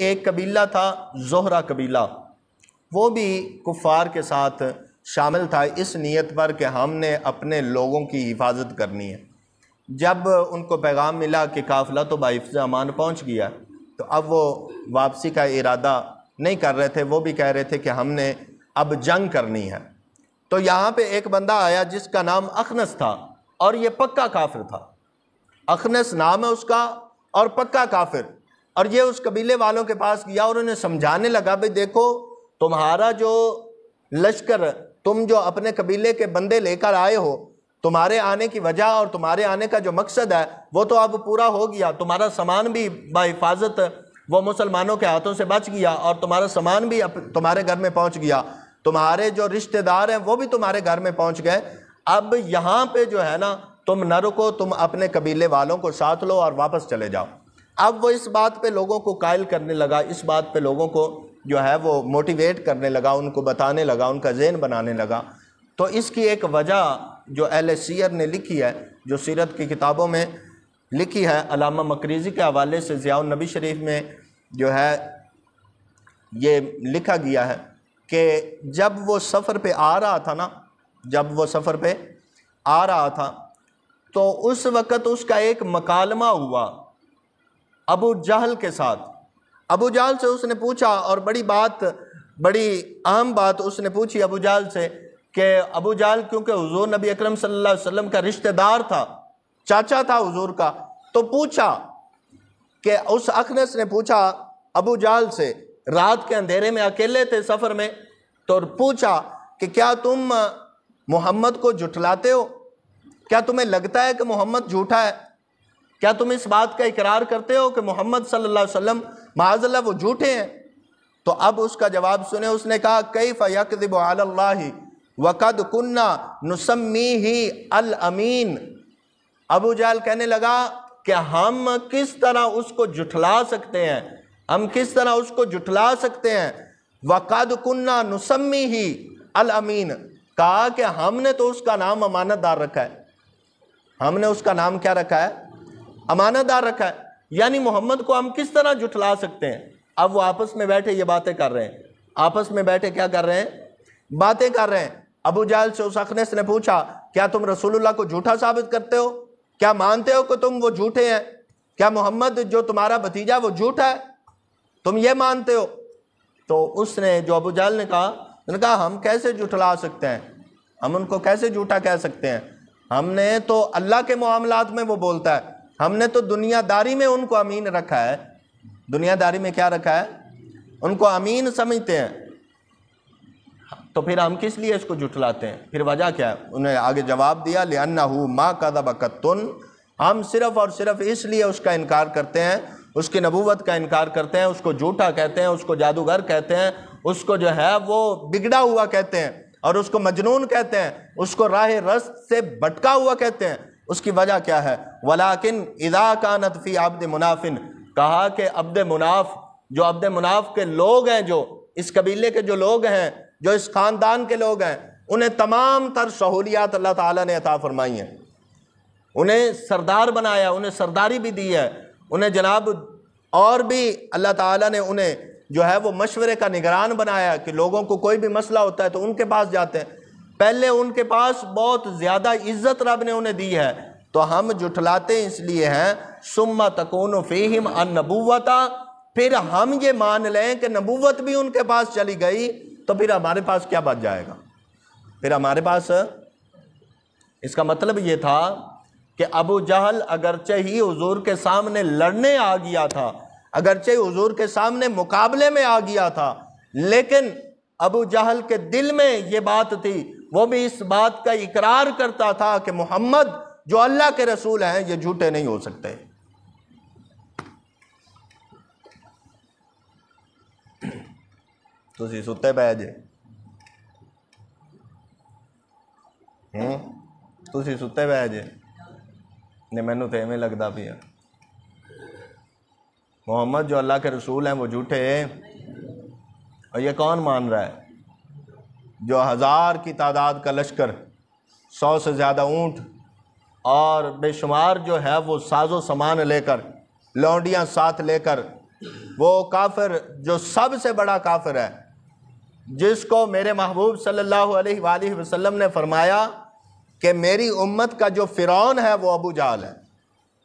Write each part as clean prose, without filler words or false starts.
ایک قبیلہ تھا زہرہ قبیلہ، وہ بھی کفار کے ساتھ شامل تھا اس نیت پر کہ ہم نے اپنے لوگوں کی حفاظت کرنی ہے۔ جب ان کو پیغام ملا کہ قافلہ تو بحفظ امان پہنچ گیا، تو اب وہ واپسی کا ارادہ نہیں کر رہے تھے، وہ بھی کہہ رہے تھے کہ ہم نے اب جنگ کرنی ہے۔ تو یہاں پہ ایک بندہ آیا جس کا نام اخنس تھا، اور یہ پکا کافر تھا۔ اخنس نام ہے اس کا اور پکا کافر، اور یہ اس قبیلے والوں کے پاس گیا اور انہیں سمجھانے لگا بھئی دیکھو تمہارا جو لشکر، تم جو اپنے قبیلے کے بندے لے کر آئے ہو، تمہارے آنے کی وجہ اور تمہارے آنے کا جو مقصد ہے وہ تو اب پورا ہو گیا، تمہارا سامان بھی بحفاظت وہ مسلمانوں کے ہاتھوں سے بچ گیا، اور تمہارا سامان بھی تمہارے گھر میں پہنچ گیا، تمہارے جو رشتہ دار ہیں وہ بھی تمہارے گھر میں پہنچ گئے۔ اب یہاں پہ جو ہے نا تم نہ رکو، تم اپنے قبیلے والوں کو ساتھ لو اور واپس چلے جاؤ۔ اب وہ اس بات پہ لوگوں کو قائل کرنے لگا، اس بات پہ لوگوں کو جو ہے وہ موٹیویٹ کرنے لگا، ان کو بتانے لگا، ان کا ذہن بنانے لگا۔ تو اس کی ایک وجہ جو اہل سیر نے لکھی ہے، جو سیرت کی کتابوں میں لکھی ہے، علامہ مقریزی کے حوالے سے ضیاء النبی شریف میں جو ہے یہ لکھا گیا ہے کہ جب وہ سفر پہ آ رہا تھا نا، جب وہ سفر پہ آ رہا تھا تو اس وقت اس کا ایک مکالمہ ہوا ابو جہل کے ساتھ۔ ابو جہل سے اس نے پوچھا، اور بڑی اہم بات اس نے پوچھی ابو جہل سے، کہ ابو جہل کیونکہ حضور نبی اکرم صلی اللہ علیہ وسلم کا رشتہ دار تھا، چاچا تھا حضور کا، تو پوچھا کہ اس اخنس نے پوچھا ابو جہل سے، رات کے اندھیرے میں اکیلے تھے سفر میں، تو پوچھا کہ کیا تم محمد کو جھٹلاتے ہو؟ کیا تمہیں لگتا ہے کہ محمد جھوٹا ہے؟ کیا تم اس بات کا اقرار کرتے ہو کہ محمد صلی اللہ علیہ وسلم معاذ اللہ وہ جھوٹے ہیں؟ تو اب اس کا جواب سنے، اس نے کہا کیف یکذب علی اللہ وقد کنا نسمیہ الامین۔ ابو جہل کہنے لگا کہ ہم کس طرح اس کو جھٹلا سکتے ہیں، ہم کس طرح اس کو جھٹلا سکتے ہیں؟ وقد کنا نسمیہ الامین، کہا کہ ہم نے تو اس کا نام امانت دار رکھا ہے، ہم نے اس کا نام کیا رکھا ہے؟ امانت دار رکھا ہے، یعنی محمد کو ہم کس طرح جھٹلا سکتے ہیں؟ اب وہ آپس میں بیٹھے یہ باتیں کر رہے ہیں، آپس میں بیٹھے کیا کر رہے ہیں؟ باتیں کر رہے ہیں۔ ابو جہل سے اس اخنس نے پوچھا کیا تم رسول اللہ کو جھوٹا ثابت کرتے ہو؟ کیا مانتے ہو کہ تم وہ جھوٹے ہیں؟ کیا محمد جو تمہارا بھتیجا وہ جھوٹا ہے؟ تم یہ مانتے ہو؟ تو اس نے جو ابو جہل نے کہا ہم کیسے جھٹلا سکتے ہیں، ہم ان کو کیسے جھوٹا کہہ سکتے ہیں؟ ہم نے تو اللہ کے معاملات میں وہ بولتا ہے، ہم نے تو دنیا داری میں ان کو امین رکھا ہے۔ دنیا داری میں کیا رکھا ہے؟ ان کو امین سمجھتے ہیں، تو پھر ہم کس لیے اس کو جھٹلاتے ہیں؟ پھر وجہ کیا ہے؟ انہیں آگے جواب دیا لِأَنَّهُ مَا كَذَبَ قَطٌّ، ہم صرف اور صرف اس لیے اس کا انکار کرتے ہیں، اس کی نبوت کا انکار کرتے ہیں، اس کو جھوٹا کہتے ہیں، اس کو جادوگر کہتے ہیں، اس کو جو ہے وہ بگڑا ہوا کہتے ہیں، اور اس کو مجنون کہتے ہیں، اس کو راہ رست سے بھٹکا ہوا کہتے ہیں۔ اس کی وجہ کیا ہے؟ وَلَٰكِنْ إِذَا كَانَتْ فِي عَبْدِ مُنَافٍ، کہا کہ عبد مناف، جو عبد مناف کے لوگ ہیں، جو اس قبیلے کے جو لوگ ہیں، جو اس خاندان کے لوگ ہیں، انہیں تمام تر سہولیات اللہ تعالیٰ نے عطا فرمائی ہیں، انہیں سردار بنایا، انہیں سرداری بھی دی ہے، انہیں جناب اور بھی اللہ تعالیٰ نے انہیں جو ہے وہ مشورے کا نگران بنایا کہ لوگوں کو کوئی بھی مسئلہ ہوتا ہے تو ان کے پاس جاتے ہیں۔ پہلے ان کے پاس بہت زیادہ عزت رب نے انہیں دی ہے، تو ہم جھٹلاتے اس لیے ہیں ثم تکون فیہم النبوۃ، پھر ہم یہ مان لیں کہ نبوت بھی ان کے پاس چلی گئی تو پھر ہمارے پاس کیا بچ جائے گا؟ پھر ہمارے پاس، اس کا مطلب یہ تھا کہ ابو جہل اگرچہ ہی حضور کے سامنے لڑنے آ گیا تھا، اگرچہ حضور کے سامنے مقابلے میں آ گیا تھا، لیکن ابو جہل کے دل میں یہ بات تھی، وہ بھی اس بات کا اقرار کرتا تھا کہ محمد جو اللہ کے رسول ہیں یہ جھوٹے نہیں ہو سکتے۔ تسی ستے پے جے، تسی ستے پے جے، نہیں مینوں تے ایویں لگدا پیا محمد جو اللہ کے رسول ہیں وہ جھوٹے ہیں۔ اور یہ کون مان رہا ہے؟ جو 1000 کی تعداد کا لشکر، 100 سے زیادہ اونٹ اور بے شمار جو ہے وہ ساز و سامان لے کر، لونڈیاں ساتھ لے کر وہ کافر جو سب سے بڑا کافر ہے، جس کو میرے محبوب صلی اللہ علیہ وآلہ وسلم نے فرمایا کہ میری امت کا جو فرعون ہے وہ ابو جہل ہے،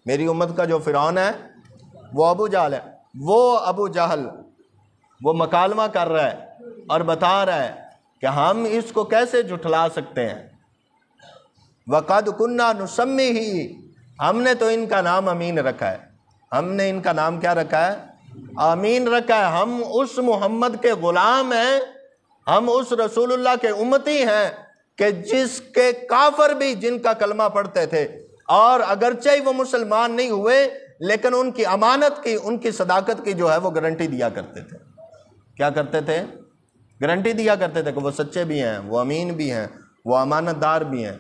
میری امت کا جو فرعون ہے وہ ابو جہل ہے۔ وہ ابو جہل وہ مکالمہ کر رہا ہے اور بتا رہا ہے کہ ہم اس کو کیسے جھٹلا سکتے ہیں، وَقَدْ كُنَّا نُسَمِّهِ، ہم نے تو ان کا نام امین رکھا ہے، ہم نے ان کا نام کیا رکھا ہے؟ امین رکھا ہے۔ ہم اس محمد کے غلام ہیں، ہم اس رسول اللہ کے امتی ہیں کہ جس کے کافر بھی جن کا کلمہ پڑھتے تھے، اور اگرچہ وہ مسلمان نہیں ہوئے لیکن ان کی امانت کی، ان کی صداقت کی جو ہے وہ گارنٹی دیا کرتے تھے۔ کیا کرتے تھے؟ گارنٹی دیا کرتے تھے کہ وہ سچے بھی ہیں، وہ امین بھی ہیں، وہ امانت دار بھی ہیں۔